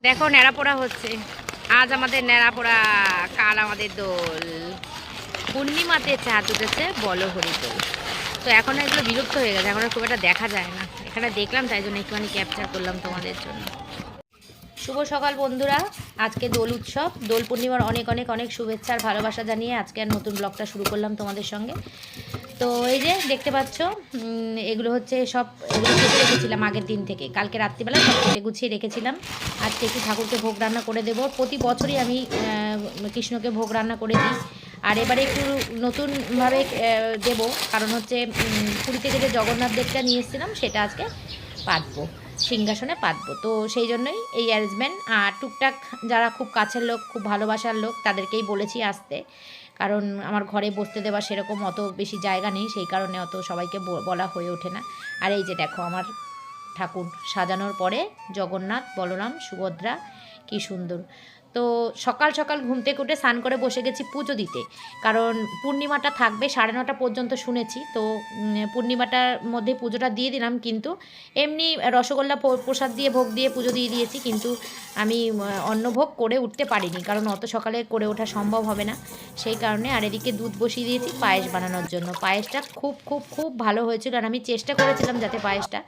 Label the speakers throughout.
Speaker 1: দেখো ন্যাড়াপোড়া হচ্ছে। আজ আমাদের ন্যাড়াপোড়া, কাল আমাদের দোল। পূর্ণিমাতে চাঁদ উঠেছে, বলো হরিদোল। তো এখন এগুলো বিলুপ্ত হয়ে গেছে, এখন আর খুব একটা দেখা যায় না। এখানে দেখলাম, তাই জন্য একটুখানি ক্যাপচার করলাম তোমাদের জন্য। শুভ সকাল বন্ধুরা, আজকে দোল উৎসব, দোল পূর্ণিমার অনেক অনেক অনেক শুভেচ্ছা আর ভালোবাসা জানিয়ে আজকে আর নতুন ব্লগটা শুরু করলাম তোমাদের সঙ্গে। তো এই যে দেখতে পাচ্ছ, এগুলো হচ্ছে সব, এগুলো কেটে রেখেছিলাম আগের দিন থেকে, কালকে রাত্রিবেলা সব কেটে গুছিয়ে রেখেছিলাম। আজকে একটু ঠাকুরকে ভোগ রান্না করে দেবো। প্রতি বছরই আমি কৃষ্ণকে ভোগ রান্না করে দিই, আর এবারে একটু নতুনভাবে দেব, কারণ হচ্ছে পুরী থেকে যে জগন্নাথ দেবটা নিয়ে এসেছিলাম সেটা আজকে পাতবো, সিংহাসনে পাতবো। তো সেই জন্যই এই অ্যারেঞ্জমেন্ট। আর টুকটাক যারা খুব কাছের লোক, খুব ভালোবাসার লোক, তাদেরকেই বলেছি আসতে, কারণ আমার ঘরে বসতে দেওয়া সেরকম অত বেশি জায়গা নেই, সেই কারণে অত সবাইকে বলা হয়ে ওঠে না। আর এই যে দেখো আমার ঠাকুর সাজানোর পরে জগন্নাথ, বলরাম, সুভদ্রা, কি সুন্দর। তো সকাল সকাল ঘুম থেকে উঠে স্নান করে বসে গেছি পুজো দিতে, কারণ পূর্ণিমাটা থাকবে 9:30 পর্যন্ত শুনেছি। তো পূর্ণিমাটার মধ্যে পুজোটা দিয়ে দিলাম, কিন্তু এমনি রসগোল্লা প্রসাদ দিয়ে ভোগ দিয়ে পুজো দিয়ে দিয়েছি, কিন্তু আমি অন্নভোগ করে উঠতে পারিনি, কারণ অত সকালে করে ওঠা সম্ভব হবে না, সেই কারণে। আর এদিকে দুধ বসিয়ে দিয়েছি পায়েস বানানোর জন্য। পায়েসটা খুব খুব খুব ভালো হয়েছিল, আর আমি চেষ্টা করেছিলাম যাতে পায়েসটা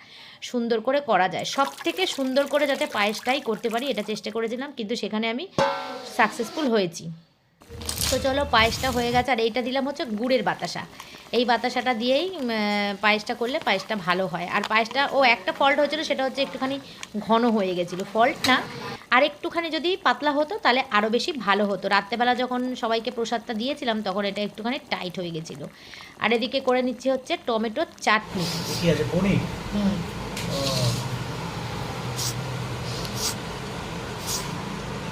Speaker 1: সুন্দর করে করা যায়, সব থেকে সুন্দর করে যাতে পায়েসটাই করতে পারি, এটা চেষ্টা করেছিলাম, কিন্তু সেখানে আমি সাকসেসফুল হয়েছি। তো চলো, পায়েসটা হয়ে গেছে। আর এইটা দিলাম হচ্ছে গুড়ের বাতাসা, এই বাতাসাটা দিয়েই পায়েসটা করলে পায়েসটা ভালো হয়। আর পায়েসটা একটা ফল্ট হয়েছিল, সেটা হচ্ছে একটুখানি ঘন হয়ে গেছিলো, ফল্ট না, আর একটুখানি যদি পাতলা হতো তাহলে আরও বেশি ভালো হতো। রাত্রেবেলা যখন সবাইকে প্রসাদটা দিয়েছিলাম তখন এটা একটুখানি টাইট হয়ে গেছিলো। আর এদিকে করে নিচ্ছি হচ্ছে টমেটোর চাটনি।
Speaker 2: কি আছে পনির?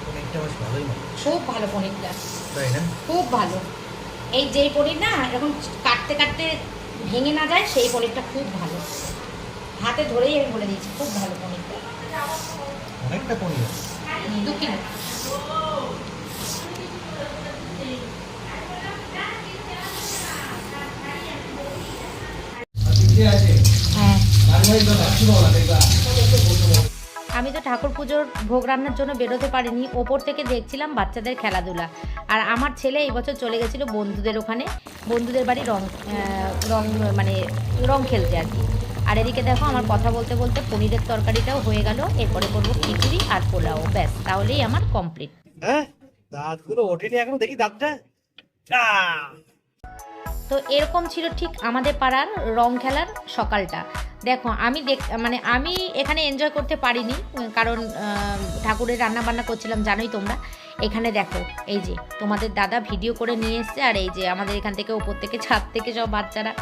Speaker 2: পনিরটা বেশ ভালোই মনে হচ্ছে।
Speaker 1: খুব ভালো পনিরটা,
Speaker 2: তাই না?
Speaker 1: খুব ভালো। এই যেই পনির না এরকম কাটতে কাটতে ভেঙে না যায়, সেই পনিরটা খুব ভালো। হাতে ধরেই আমি বলে দিয়েছি, খুব ভালো পনিরটা।
Speaker 2: অনেকটা পনির আছে।
Speaker 1: 2 কিলো। হ্যাঁ, আমি তো ঠাকুর পুজোর ভোগ রান্নার জন্য বেরোতে পারিনি, ওপর থেকে দেখছিলাম বাচ্চাদের খেলাধুলা। আর আমার ছেলে এই বছর চলে গেছিলো বন্ধুদের ওখানে, বন্ধুদের বাড়ি রং মানে রং খেলতে আর কি। আর এদিকে দেখো আমার কথা বলতে বলতে পনিরের তরকারিটাও হয়ে গেল, এরপরে করবো খিচুড়ি আর পোলাও, ব্যাস তাহলেই আমার কমপ্লিট।
Speaker 2: হ্যাঁ, দাঁতগুলো ওঠেনি এখনো, দেখি দাঁতটা।
Speaker 1: তো এরকম ছিল ঠিক আমাদের পাড়ার রং খেলার সকালটা। দেখো মানে আমি এখানে এনজয় করতে পারিনি, কারণ ঠাকুরের রান্না বান্না করছিলাম, জানোই তোমরা। এখানে দেখো, এই যে তোমাদের দাদা ভিডিও করে নিয়ে এসছে, আর এই যে আমাদের এখান থেকে ওপর থেকে ছাদ থেকে সব বাচ্চারা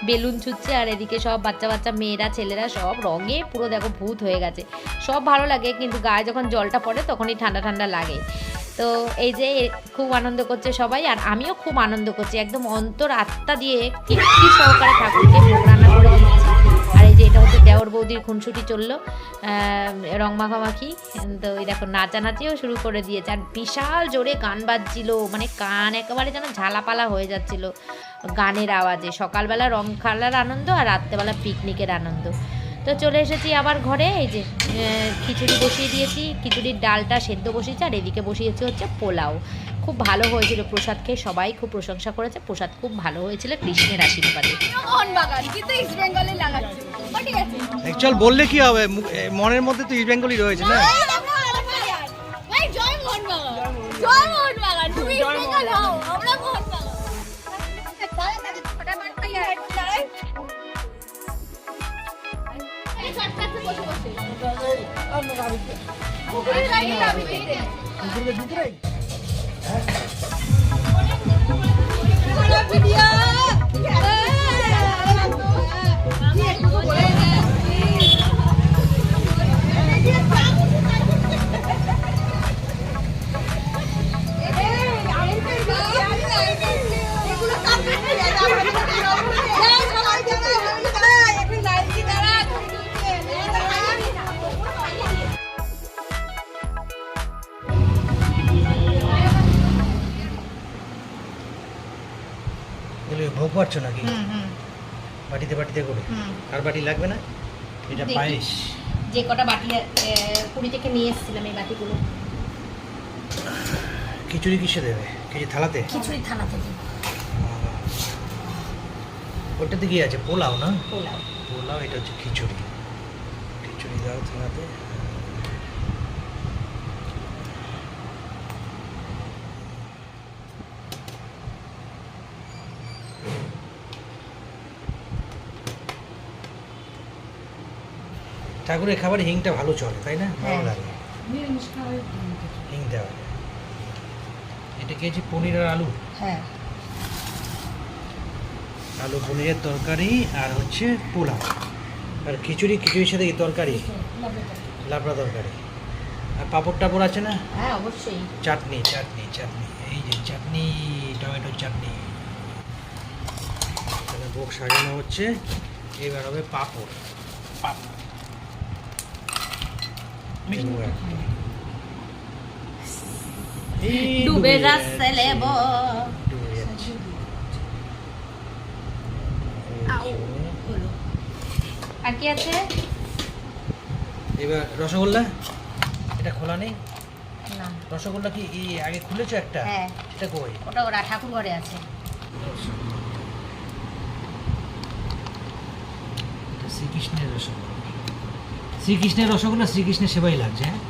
Speaker 1: বেলুন ছুটছে, আর এদিকে সব বাচ্চা বাচ্চা মেয়েরা ছেলেরা সব রঙে পুরো দেখো ভূত হয়ে গেছে। সব ভালো লাগে, কিন্তু গায়ে যখন জলটা পড়ে তখনই ঠান্ডা ঠান্ডা লাগে। তো এই যে খুব আনন্দ করছে সবাই, আর আমিও খুব আনন্দ করছি, একদম অন্তর আত্মা দিয়ে তৃপ্তি সহকারে ঠাকুরকে ভোগ রান্না করে দিচ্ছি। আর এই যে এটা হচ্ছে দেওর বৌদির খুনসুটি চললো, রং মাখামাখি। তো এই দেখো নাচানাচিও শুরু করে দিয়েছে, আর বিশাল জোরে গান বাজছিল, মানে কান একেবারে যেন ঝালাপালা হয়ে যাচ্ছিল গানের আওয়াজে। সকালবেলা রং খেলার আনন্দ, আর রাত্রেবেলা পিকনিকের আনন্দ। তো চলে এসেছি আবার ঘরে, এই যে খিচুড়ি বসিয়ে দিয়েছি, খিচুড়ির ডালটা সেদ্ধ বসিয়েছি, আর এদিকে বসিয়েছি হচ্ছে পোলাও। খুব ভালো হয়েছিল প্রসাদ, খেয়ে সবাই খুব প্রশংসা করেছে, প্রসাদ খুব ভালো হয়েছিল কৃষ্ণের আশীর্বাদে।
Speaker 2: অ্যাকচুয়াল বললে কি হবে, মনের মধ্যে তো ইস্ট বেঙ্গলই রয়েছে না। ভোগ পাচ্ছ নাকি বাটিতে বাটিতে করে? আর বাটি লাগবে না, এটা পায়েস।
Speaker 1: যে কটা বাটি পুরী থেকে নিয়ে এসেছিলাম এই বাটিগুলো।
Speaker 2: খিচুড়ি কিসে দেবে? খিচুড়ি থালাতে?
Speaker 1: খিচুড়ি থালা থেকে।
Speaker 2: ওটাতে কি আছে? পোলাও না?
Speaker 1: পোলাও।
Speaker 2: পোলাও, এটা হচ্ছে খিচুড়ি। খিচুড়ি দাও থালাতে। ঠাকুরের খাবারে হিংটা ভালো চলে, তাই না? ভালো লাগে হিং দেওয়া। এটা কি আছে? পনির আর আলু?
Speaker 1: হ্যাঁ,
Speaker 2: আলু পনিরের তরকারি আর হচ্ছে পোলাও আর খিচুড়ি। খিচুড়ির সাথে কি তরকারি? লাবড়া তরকারি। আর পাঁপড় টাপড় আছে না?
Speaker 1: হ্যাঁ অবশ্যই।
Speaker 2: চাটনি চাটনি চাটনি, এই যে চাটনি, টমেটোর চাটনি। তাহলে ভোগ সাজানো হচ্ছে। এবার হবে পাঁপড়। পাঁপড়
Speaker 1: ডুবে যাচ্ছে লেবু। আর কি আছে?
Speaker 2: এবার রসগোল্লা। এটা খোলা নেই?
Speaker 1: না।
Speaker 2: রসগোল্লা কি আগে খুলেছো একটা?
Speaker 1: হ্যাঁ।
Speaker 2: এটা কই?
Speaker 1: ওটা ওরা ঠাকুর ঘরে আছে।
Speaker 2: এটা শ্রীকৃষ্ণের রসগোল্লা। শ্রীকৃষ্ণের রসগোল্লা শ্রীকৃষ্ণের সেবাই লাগছে। হ্যাঁ,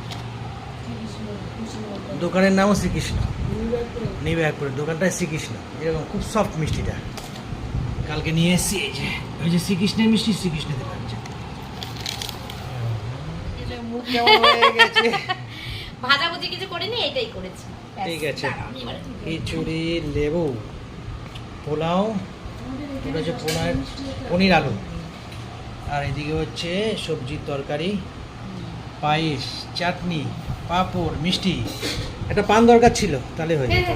Speaker 2: দোকানের নামও শ্রীকৃষ্ণ, নিউ ব্যাগপুরের দোকানটায় শ্রীকৃষ্ণ। এরকম খুব সফট মিষ্টিটা কালকে নিয়ে এসেছি। এই যে ওই যে শ্রীকৃষ্ণের মিষ্টি, শ্রীকৃষ্ণের লাগছে। মুখ কেমন হয়ে গেছে।
Speaker 1: ভাজাভুজি কিছু করিনি, এটাই করেছি।
Speaker 2: ঠিক আছে, খিচুড়ি, লেবু, পোলাও, এটা হচ্ছে পনির আলু, আর এদিকে হচ্ছে সবজির তরকারি, পায়েস, চাটনি, পাঁপড়, মিষ্টি। একটা পান দরকার ছিল, তাহলে হয়ে যেত।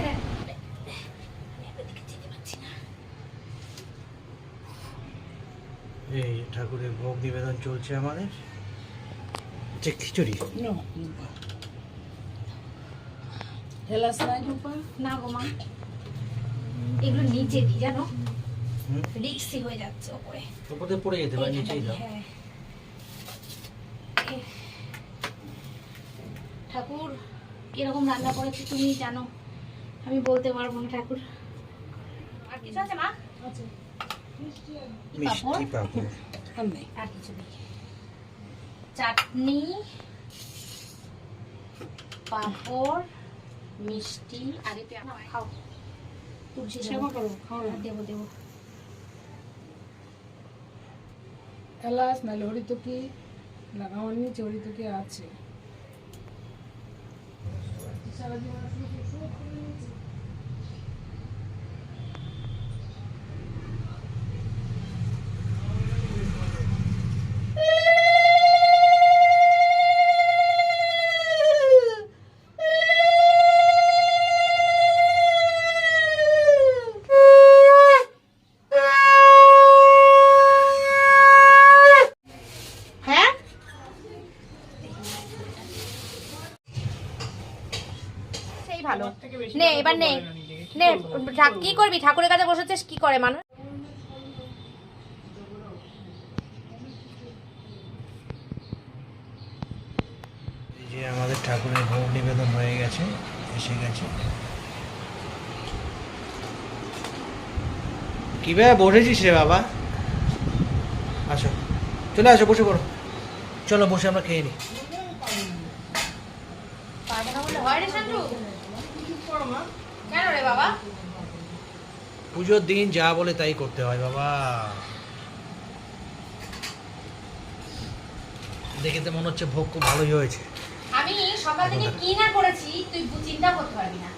Speaker 2: এই ঠাকুরের ভোগ নিবেদন চলছে আমাদের। যে খিচুড়ি
Speaker 1: না গো মা, এগুলো নিচে দিই জানো, রিক্সি হয়ে যাচ্ছে ওপরে।
Speaker 2: ওপরে পড়ে যেতে পারে, নিচেই দাও।
Speaker 1: হ্যাঁ। ঠাকুর কিরকম রান্না করেছে তুমি জানো, আমি বলতে পারবো না ঠাকুর। আর কিছু আছে মা?
Speaker 2: মিষ্টি পাঁপড়
Speaker 1: আর কিছু নেই। চাটনি, পাঁপড়, মিষ্টি। আগে খাও, তুলসী সেবা করো, খাও। দেবো দেবো।
Speaker 3: এলাচ নাহলে হরিতকি লাগানোর নিচে হরিতকি আছে।
Speaker 1: হ্যাঁ, সেই ভালো। নে এবার নে নে, কি করবি? ঠাকুরের কাছে বসেছিস, কি করে মানুষ।
Speaker 2: এই যে আমাদের ঠাকুরের ভোগ নিবেদন হয়ে গেছে, এসে গেছে। কি ভাই বসেছিস রে বাবা? আসো, চলে আসো, বসে পড়ো। চলো বসে আমরা খেয়ে নিই।
Speaker 1: পারবো না বলে হয় রে শান্টু? কেন রে বাবা?
Speaker 2: পুজোর দিন যা বলে তাই করতে হয় বাবা। দেখে তো মনে হচ্ছে ভোগ খুব ভালোই হয়েছে।
Speaker 1: আমি সকাল থেকে কি না করেছি তুই চিন্তা করতে পারবি না।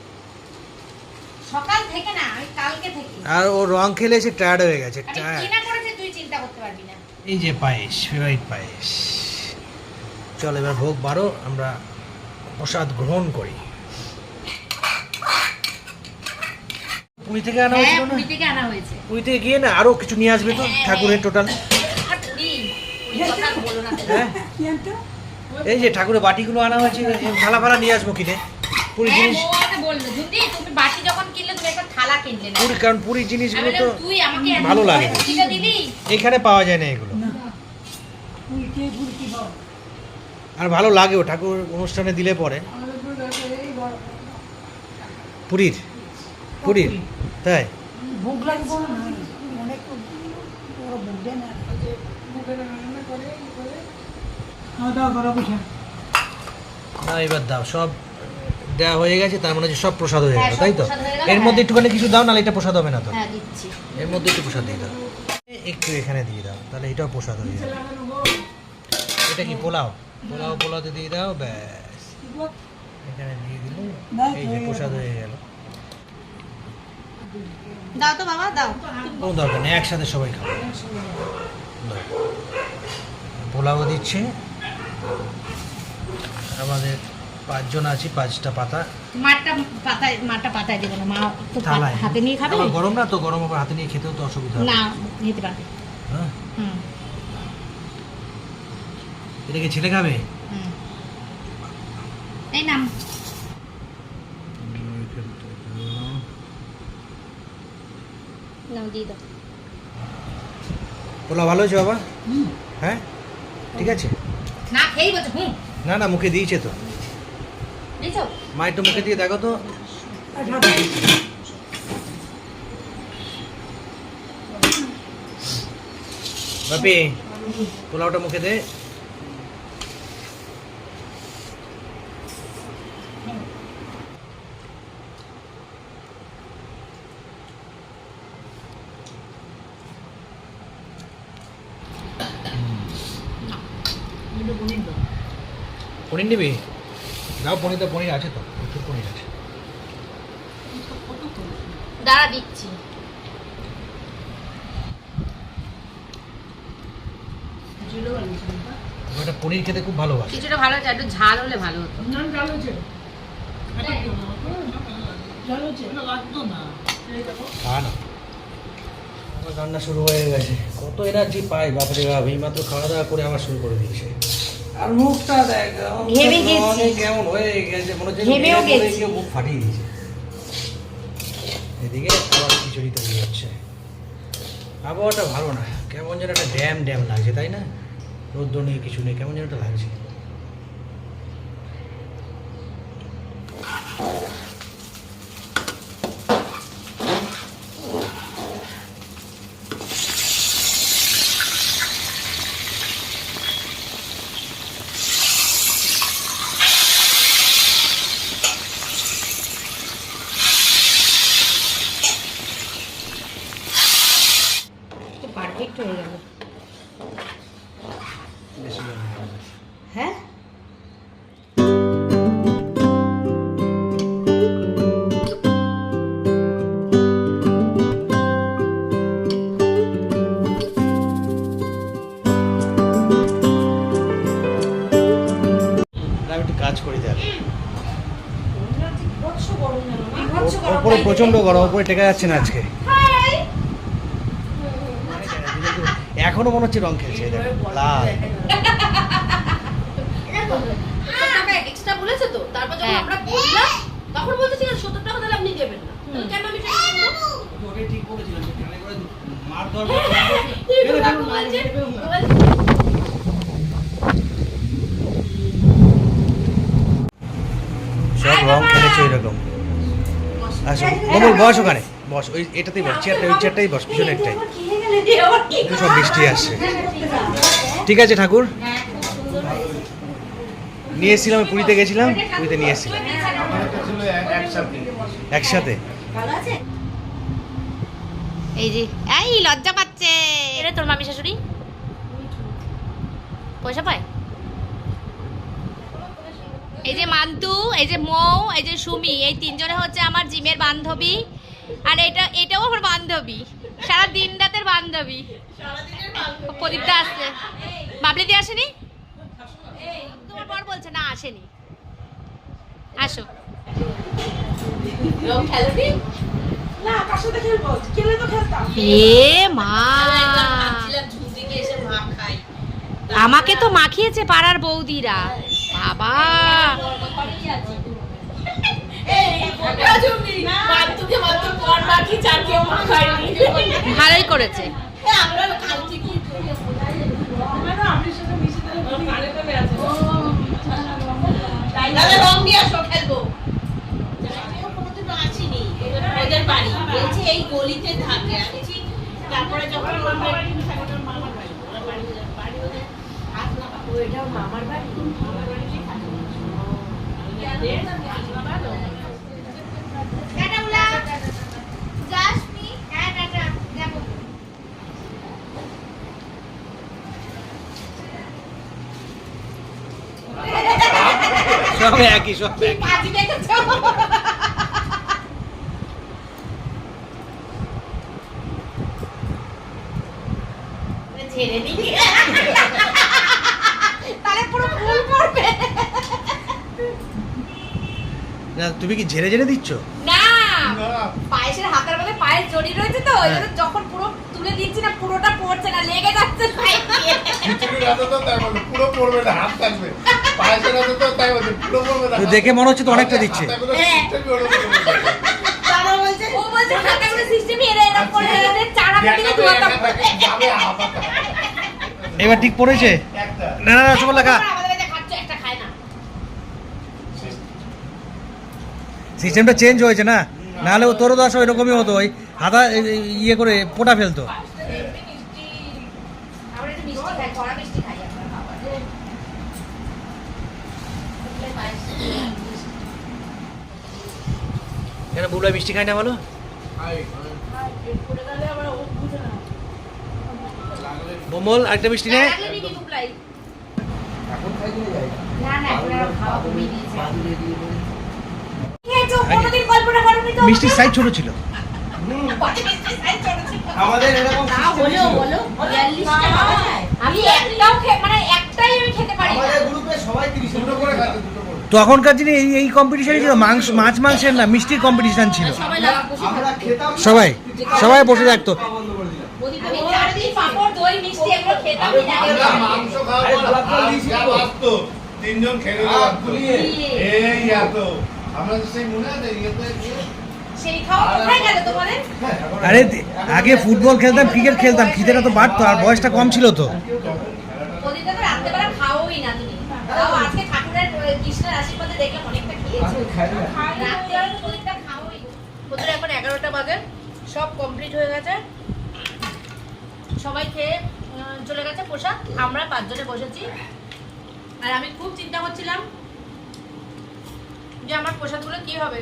Speaker 1: সকাল থেকে না, আমি কালকে থেকে।
Speaker 2: আর ও রং খেলে এসে টায়ার্ড হয়ে গেছে।
Speaker 1: আমি কি না করেছি তুই চিন্তা করতে পারবি না।
Speaker 2: এই যে পায়েস, ফেভারিট পায়েস। চল এবার ভোগ বাড়ো, আমরা প্রসাদ গ্রহণ করি। পুরী থেকে আনা হয়েছিল না?
Speaker 1: পুরী থেকে আনা হয়েছে।
Speaker 2: পুরী থেকে গিয়ে না আরো কিছু নিয়ে আসবে তো ঠাকুরের টোটাল।
Speaker 1: আর পুরী কথা বলো না।
Speaker 2: হ্যাঁ, এই যে ঠাকুরের বাটিগুলো আনা হয়েছে, থালা ফালা নিয়ে আসবো কিনে। পুরী জিনিস
Speaker 1: বললো যদি তুমি বাটি যখন কিনলে তুমি একটা থালা কিনলে না।
Speaker 2: পুরী, কারণ পুরী জিনিসগুলো তো
Speaker 1: তুই আমাকে
Speaker 2: ভালো লাগে।
Speaker 1: দিলি
Speaker 2: এখানে পাওয়া যায় না এগুলো। আর ভালো লাগেও ঠাকুর অনুষ্ঠানে দিলে পরে।
Speaker 3: আমাদের পুরো ব্যবসা এই
Speaker 2: পুরীর পুরীর তাই
Speaker 4: ভোগ লাগবো না অনেক বড় ভোগ দেয় না
Speaker 3: মুখে রান্না করে ই করে
Speaker 4: খাওয়া দাওয়া করা বসে
Speaker 2: না এবার দাও, সব দেওয়া হয়ে গেছে, তার মানে হচ্ছে সব প্রসাদ হয়ে
Speaker 1: হ্যাঁ,
Speaker 2: গেল,
Speaker 1: সব
Speaker 2: তাই তো?
Speaker 1: প্রসাদ হয়ে গেল,
Speaker 2: এর মধ্যে
Speaker 1: হ্যাঁ।
Speaker 2: একটুখানি কিছু দাও, নাহলে এটা প্রসাদ হবে না তো।
Speaker 1: হ্যাঁ দিচ্ছি।
Speaker 2: এর মধ্যে একটু প্রসাদ দিয়ে দাও, একটু এখানে দিয়ে দাও, তাহলে এটাও প্রসাদ হয়ে যাবে।
Speaker 3: লাগানো হোক
Speaker 2: এটা কি পোলাও? পোলাওতে দিয়ে দাও, ব্যাস এখানে দিয়ে দিলে এই যে প্রসাদ হয়ে গেল।
Speaker 1: দাও তো বাবা দাও।
Speaker 2: কোনো দরকার নেই, একসাথে সবাই খাবো। দাও। পোলাও দিচ্ছে, আমাদের 5 জন আছি, 5টা পাতা
Speaker 1: মাটা পাতায় দেবো না, মা তো
Speaker 2: থালায়
Speaker 1: হাতে নিয়ে খাবে।
Speaker 2: আবার গরম না তো, গরম আবার হাতে নিয়ে খেতেও তো অসুবিধা হবে।
Speaker 1: না নিতে পারবে।
Speaker 2: হ্যাঁ,
Speaker 1: হুম
Speaker 2: এটা কি ছেলে খাবে?
Speaker 1: হুম এই নাম। নাও দিয়ে দাও।
Speaker 2: পোলাও ভালো হয়েছে বাবা? হ্যাঁ ঠিক আছে।
Speaker 1: না খেয়েই বলছে হুম
Speaker 2: না না, মুখে দিয়েছে তো,
Speaker 1: দিয়েছো?
Speaker 2: মা একটু মুখে দিয়ে দেখো তো। বাপি পোলাওটা মুখে দে। পনির নিবি? নাও পনির, তো পনির আছে তো, প্রচুর পনির আছে।
Speaker 1: দাঁড়া দিচ্ছি।
Speaker 2: ওটা পনির খেতে খুব ভালোবাসে।
Speaker 1: কিছুটা ভালো হচ্ছে, একটু ঝাল হলে ভালো হতো।
Speaker 3: নাম চালু হচ্ছে
Speaker 4: চলো চলো লাগতো না
Speaker 2: খা না, আমার রান্না শুরু হয়ে গেছে। কত এনার্জি পাই বাপরে বাপ, এই মাত্র খাওয়া দাওয়া করে আবার শুরু করে দিয়েছে। আর মুখটা দেখ,
Speaker 1: ঘেমে গেছি।
Speaker 2: কেমন হয়ে গেছে, মনে হচ্ছে
Speaker 1: ঘেমেও
Speaker 2: ঘেমে পড়ে
Speaker 1: গেছি।
Speaker 2: গিয়ে মুখ ফাটিয়ে দিয়েছে। এদিকে আবার খিচুড়ি তৈরি হচ্ছে। আবহাওয়াটা ভালো না, কেমন যেন একটা ড্যাম ড্যাম লাগছে, তাই না? রোদ্র নেই, কিছু নেই, কেমন যেন একটা লাগছে।
Speaker 1: পারফেক্ট হয়ে গেল।
Speaker 2: বেশি জল নেই।
Speaker 1: হ্যাঁ
Speaker 2: আমি একটু কাজ করি দেখ,
Speaker 1: বিভৎস গরম জানো না? বিভৎস গরম
Speaker 2: ওপরে
Speaker 1: তাই
Speaker 2: প্রচন্ড
Speaker 1: দেখো।
Speaker 2: গরম, ওপরে টেকা যাচ্ছে না আজকে।
Speaker 1: হাই।
Speaker 2: এখনো মনে হচ্ছে রং খেলছে, এই দেখো, লাল।
Speaker 5: টাকা এক্সট্রা বলেছে তো, তারপর যখন
Speaker 1: হ্যাঁ।
Speaker 5: আমরা বললাম তখন বলতে ঠিক আছে 70 টাকা তাহলে আপনি দেবেন না। তাহলে কেন আমি টাকা দেব?
Speaker 2: ওটাই ঠিক করেছিলাম, যে কানে করে মার ধর
Speaker 5: এই কাকু বলছে,
Speaker 2: সব রং খেলেছে ওই রকম। আসো কমল, বস ওখানে, বস ওই এটাতেই বস, চেয়ারটা ওই চেয়ারটাই বস, পিছনে একটাই। একটু সব বৃষ্টি আসছে। ঠিক আছে ঠাকুর, নিয়ে এসেছিলাম, পুরীতে গেছিলাম, পুরীতে নিয়ে এসেছিলাম একসাথে।
Speaker 1: এই যে এই লজ্জা পাচ্ছে এরে তোর মামি শাশুড়ি পয়সা পায়। এই যে মান্তু, এই যে মৌ, এই যে সুমি, এই 3 জনে হচ্ছে আমার জিমের বান্ধবী। আর এটাও আমার বান্ধবী, সারা দিন রাতের বান্ধবী। প্রদীপটা আসছে, বাবলি দিয়ে আসেনি? তোমার বর বলছে না আসেনি। আসো।
Speaker 5: রং খেলবি?
Speaker 4: না কার সাথে খেলবো খেলে তো খেলতাম
Speaker 1: এ মা,
Speaker 5: ভাবছিলাম ঝুঁটিকে এসে মা খাই।
Speaker 1: আমাকে তো মাখিয়েছে পাড়ার বৌদিরা। বাবা
Speaker 5: বান্ধবী মাত্র পর বাকি চার কেউ মা খায়নি।
Speaker 1: ভালোই করেছে।
Speaker 5: আমরা কাল থেকে
Speaker 4: আমি সাথে মিশে তাহলে
Speaker 5: কানে কানে আছে। তাহলে রং দিয়ে আসো খেলবো। কোনোদিনও আসিনি ওদের বাড়ি, বলছে এই গলিতে থাকে। আসছি তারপরে যখন মামার বাড়ি ওরা বাড়ি ওদের ওইটাও মামার বাড়ি, মামার বাড়িতেই থাকে।
Speaker 2: সব একই, সব একই।
Speaker 5: কাজী দেখেছো? ছেড়ে দিবি তাহলে পুরো ফুল পড়বে।
Speaker 2: না তুমি কি ঝেড়ে ঝেড়ে দিচ্ছ?
Speaker 1: না, পায়েসের হাতের মধ্যে পায়েস জড়িয়ে রয়েছে তো, ওই জন্য যখন পুরো তুলে দিচ্ছি না পুরোটা পড়ছে না, লেগে যাচ্ছে পায়ে দিয়ে।
Speaker 6: খিচুড়ির হাতে তো তাই বলে পুরো পড়বে না, হাত থাকবে। পায়েসের হাতে তো তাই বলে পুরো পড়বে না,
Speaker 2: তো দেখে মনে হচ্ছে তো অনেকটা দিচ্ছে।
Speaker 6: হাতগুলো system-ই ওরকম করে দেবে।
Speaker 5: বাবা বলছে
Speaker 1: ও বলছে হাতের সিস্টেমে এরকম করে এদের চারা দিলে
Speaker 6: একটা
Speaker 1: দুয়াটা
Speaker 6: একটা থাকে, যাবে আপাতত।
Speaker 2: এবার ঠিক পড়েছে?
Speaker 6: একটা।
Speaker 2: না না রসগোল্লা খা।
Speaker 5: আমাদের বাড়িতে খাচ্ছে, একটা খায় না।
Speaker 2: সিস্টেমটা চেঞ্জ হয়েছে না, নাহলে ও তোরও দশ এরকমই হতো, ওই হাতা ইয়ে করে পোটা ফেলতো।
Speaker 1: আমরা একটু মিষ্টি খাই, কড়া মিষ্টি খাই আমরা বাবা।
Speaker 2: কেন বুবলা মিষ্টি খায় না বলো? বোমল আরেকটা মিষ্টি নে।
Speaker 1: লাগলে নিবি কুপলাই। না না, এখন আর খাওয়া কমিয়ে দিয়েছে। খেয়েছো, কোনোদিন কল্পনা করোনি তো?
Speaker 2: মিষ্টির সাইজ ছোট ছিল।
Speaker 6: আমাদের এরকম
Speaker 5: না হলেও বলো 42টা পাওয়া যায়।
Speaker 1: আমি একটাও মানে একটাই আমি খেতে পারি না।
Speaker 6: গ্রুপে সবাই 30 দুটো করে খাচ্ছে, দুটো করে।
Speaker 2: তখনকার দিনে এই কম্পিটিশনই ছিল, মাংস মাছ মাংসের না, মিষ্টির কম্পিটিশন ছিল।
Speaker 5: সবাই লাগা বসে
Speaker 6: আমরা খেতাম না,
Speaker 2: সবাই সবাই বসে থাকতো।
Speaker 6: বন্ধ করে দিলাম।
Speaker 1: আমি চারদিন পাঁপড়, দই, মিষ্টি এগুলো খেতামই না।
Speaker 6: আমরা মাংস খাওয়ার পর আরে হাত যা বাঁচতো, তিনজন খেলে বাঁচতো। এই এত আমরা তো সেই মনে আছে ইয়েতে গিয়ে
Speaker 1: সেই খাওয়া কোথায় গেল তোমাদের?
Speaker 2: আরে আগে ফুটবল খেলতাম, ক্রিকেট খেলতাম, খিদেটা তো বাড়তো, আর বয়সটা কম ছিল তো।
Speaker 1: ওদিকে তো রাত্রেবেলা খাওয়াই না তুমি। তাও আজকে ঠাকুরের কৃষ্ণের আশীর্বাদে দেখলাম অনেকটা খেয়েছো। রাত্রেবেলা তো ওদিকটা খাওয়াই না।
Speaker 5: ওদের এখন 11টা বাজে, সব কমপ্লিট হয়ে গেছে, সবাই খেয়ে চলে গেছে প্রসাদ। আমরা 5 জনে বসেছি, আর আমি খুব চিন্তা করছিলাম যে আমার প্রসাদগুলো কি হবে,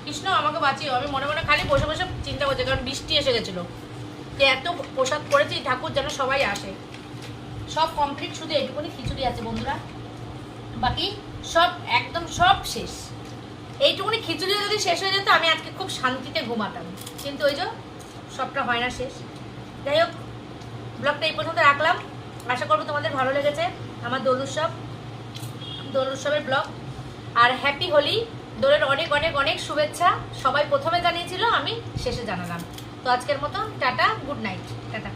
Speaker 5: কৃষ্ণ আমাকে বাঁচিও। আমি মনে মনে খালি বসে বসে চিন্তা করছি, কারণ বৃষ্টি এসে গেছিলো, যে এত প্রসাদ করেছি, ঠাকুর যেন সবাই আসে। সব কমপ্লিট, শুধু এইটুকুনি খিচুড়ি আছে বন্ধুরা, বাকি সব একদম সব শেষ। এইটুকুনি খিচুড়ি যদি শেষ হয়ে যেত আমি আজকে খুব শান্তিতে ঘুমাতাম, কিন্তু ওই যে সবটা হয় না শেষ। যাই হোক, ব্লগটা এই পর্যন্ত রাখলাম। আশা করবো তোমাদের ভালো লেগেছে আমার দোল উৎসবের ব্লগ। আর হ্যাপি হোলি, দোলের অনেক অনেক অনেক শুভেচ্ছা। সবাই প্রথমে জানিয়েছিল, আমি শেষে জানালাম। তো আজকের মতো টাটা, গুড নাইট, টাটা।